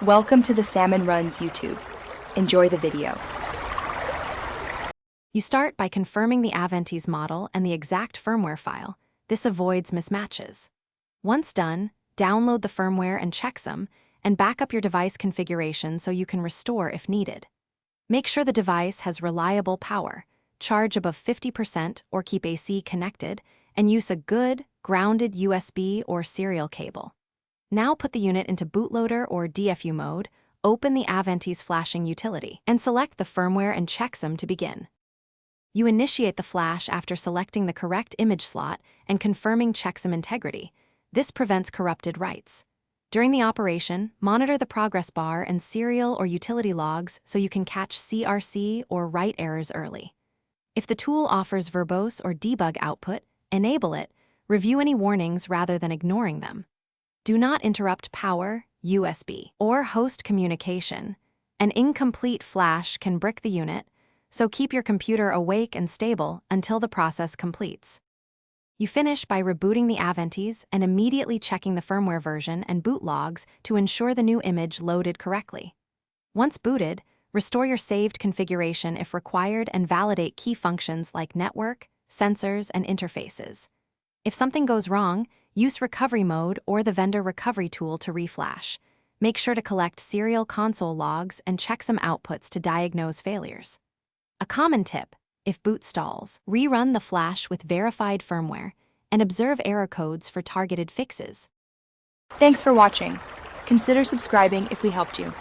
Welcome to the Salmon Runs YouTube. Enjoy the video. You start by confirming the Avantis model and the exact firmware file. This avoids mismatches. Once done, download the firmware and checksum, and back up your device configuration so you can restore if needed. Make sure the device has reliable power, charge above 50% or keep AC connected, and use a good, grounded USB or serial cable. Now put the unit into bootloader or DFU mode, open the Avantis flashing utility, and select the firmware and checksum to begin. You initiate the flash after selecting the correct image slot and confirming checksum integrity. This prevents corrupted writes. During the operation, monitor the progress bar and serial or utility logs so you can catch CRC or write errors early. If the tool offers verbose or debug output, enable it. Review any warnings rather than ignoring them. Do not interrupt power, USB, or host communication. An incomplete flash can brick the unit, so keep your computer awake and stable until the process completes. You finish by rebooting the Avantis and immediately checking the firmware version and boot logs to ensure the new image loaded correctly. Once booted, restore your saved configuration if required and validate key functions like network, sensors, and interfaces. If something goes wrong, use recovery mode or the vendor recovery tool to reflash. Make sure to collect serial console logs and checksum outputs to diagnose failures. A common tip: if boot stalls, rerun the flash with verified firmware and observe error codes for targeted fixes. Thanks for watching. Consider subscribing if we helped you.